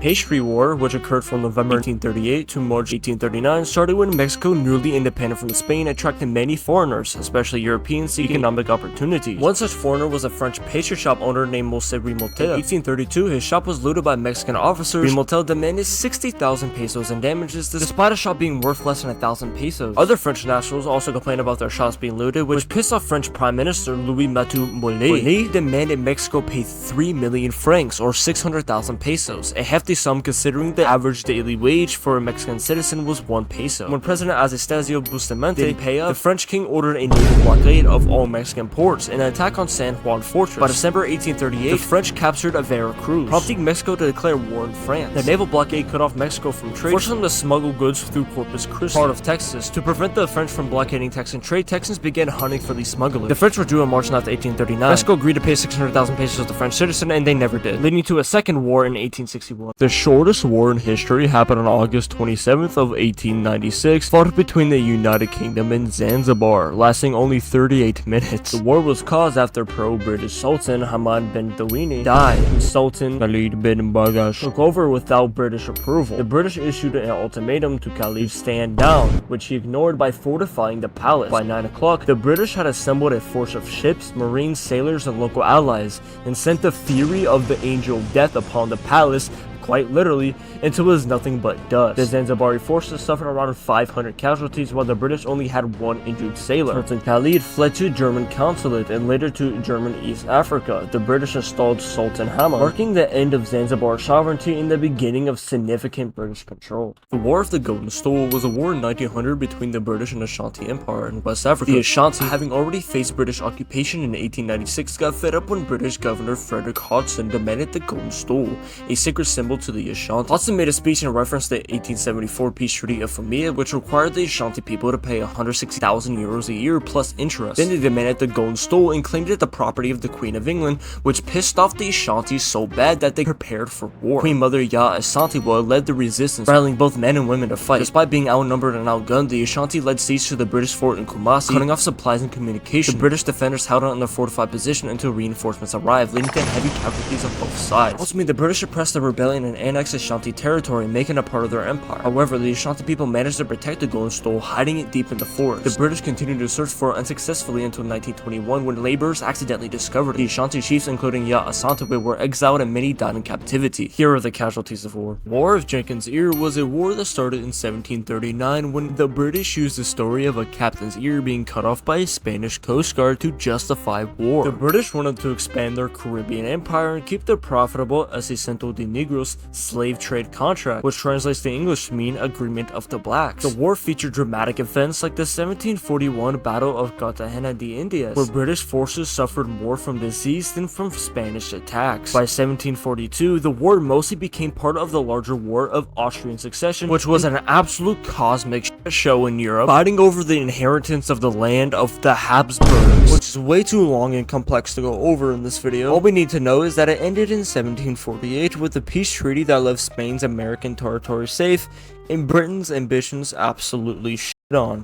Pastry War, which occurred from November 1838 to March 1839, started when Mexico, newly independent from Spain, attracted many foreigners, especially Europeans, seeking economic opportunities. One such foreigner was a French pastry shop owner named Mosé Rimotel. In 1832, his shop was looted by Mexican officers. Rimotel demanded 60,000 pesos in damages, despite a shop being worth less than 1,000 pesos. Other French nationals also complained about their shops being looted, which pissed off French Prime Minister Louis Mathieu Mollet. Mollet demanded Mexico pay 3 million francs, or 600,000 pesos, a hefty sum considering the average daily wage for a Mexican citizen was 1 peso. When President Anastasio Bustamante didn't pay up, the French king ordered a naval blockade of all Mexican ports and an attack on San Juan Fortress. By December 1838, the French captured Veracruz, prompting Mexico to declare war on France. The naval blockade cut off Mexico from trade, forcing them to smuggle goods through Corpus Christi, part of Texas. To prevent the French from blockading Texan trade, Texans began hunting for these smugglers. The French were due on March 9, 1839. Mexico agreed to pay 600,000 pesos to the French citizen, and they never did, leading to a second war in 1861. The shortest war in history happened on August 27th of 1896, fought between the United Kingdom and Zanzibar, lasting only 38 minutes. The war was caused after pro-British Sultan Hamad bin Dawini died, and Sultan Khalid bin Bagash took over without British approval. The British issued an ultimatum to Khalid stand down, which he ignored by fortifying the palace. By 9 o'clock, the British had assembled a force of ships, marines, sailors, and local allies, and sent the fury of the Angel of Death upon the palace, quite literally, until it was nothing but dust. The Zanzibari forces suffered around 500 casualties, while the British only had 1 injured sailor. Sultan Khalid fled to German consulate and later to German East Africa. The British installed Sultan Hamad, marking the end of Zanzibar sovereignty and the beginning of significant British control. The War of the Golden Stool was a war in 1900 between the British and Ashanti Empire in West Africa. The Ashanti, having already faced British occupation in 1896, got fed up when British Governor Frederick Hodgson demanded the Golden Stool, a sacred symbol to the Ashanti. Hodgson made a speech in reference to the 1874 Peace Treaty of Fumia, which required the Ashanti people to pay 160,000 euros a year plus interest. Then they demanded the Golden Stool and claimed it the property of the Queen of England, which pissed off the Ashantis so bad that they prepared for war. Queen Mother Ya Ashanti War led the resistance, rallying both men and women to fight. Despite being outnumbered and outgunned, the Ashanti led siege to the British fort in Kumasi, cutting off supplies and communication. The British defenders held out in their fortified position until reinforcements arrived, leading to heavy casualties on both sides. Ultimately, the British suppressed the rebellion and annexed Ashanti territory, making it part of their empire. However, the Ashanti people managed to protect the Golden Stool, hiding it deep in the forest. The British continued to search for it unsuccessfully until 1921, when laborers accidentally discovered it. The Ashanti chiefs, including Ya Asante, were exiled and many died in captivity. Here are the casualties of war. War of Jenkins Ear was a war that started in 1739 when the British used the story of a captain's ear being cut off by a Spanish coast guard to justify war. The British wanted to expand their Caribbean empire and keep the profitable Asesento de Negros slave trade contract, which translates to English to mean agreement of the blacks. The war featured dramatic events like the 1741 Battle of Cartagena de Indias, where British forces suffered more from disease than from Spanish attacks. By 1742, the war mostly became part of the larger War of Austrian Succession, which was an absolute cosmic show in Europe, fighting over the inheritance of the land of the Habsburgs, which is way too long and complex to go over in this video. All we need to know is that it ended in 1748 with a peace treaty that left Spain's American territory safe and Britain's ambitions absolutely on.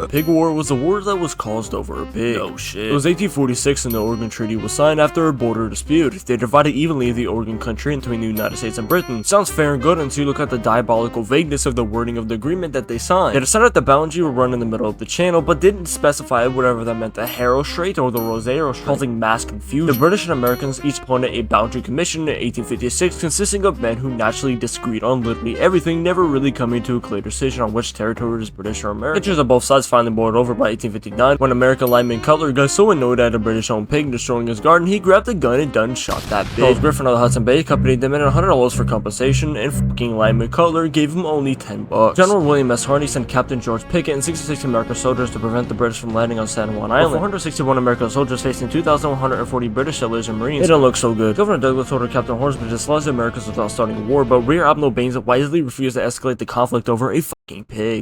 Pig War was a war that was caused over a pig. No shit. It was 1846 and the Oregon Treaty was signed after a border dispute. They divided evenly the Oregon country between the United States and Britain. Sounds fair and good until you look at the diabolical vagueness of the wording of the agreement that they signed. They decided the boundary would run in the middle of the channel, but didn't specify whatever that meant, the Harrow Strait or the Rosero Strait, causing mass confusion. The British and Americans each appointed a boundary commission in 1856 consisting of men who naturally disagreed on literally everything, never really coming to a clear decision on which territory is British or American. Pictures on both sides finally boiled over by 1859 when American lineman Cutler got so annoyed at a British-owned pig destroying his garden, he grabbed a gun and done shot that pig. Charles Griffin of the Hudson Bay accompanied them in $100 for compensation, and fucking lineman Cutler gave him only $10. General William S. Harney sent Captain George Pickett and 66 American soldiers to prevent the British from landing on San Juan Island. 461 American soldiers facing 2,140 British sailors and Marines. It don't look so good. Governor Douglas ordered Captain Hornsby to dislodge the Americans without starting a war, but Rear Admiral Baines wisely refused to escalate the conflict over a fucking pig.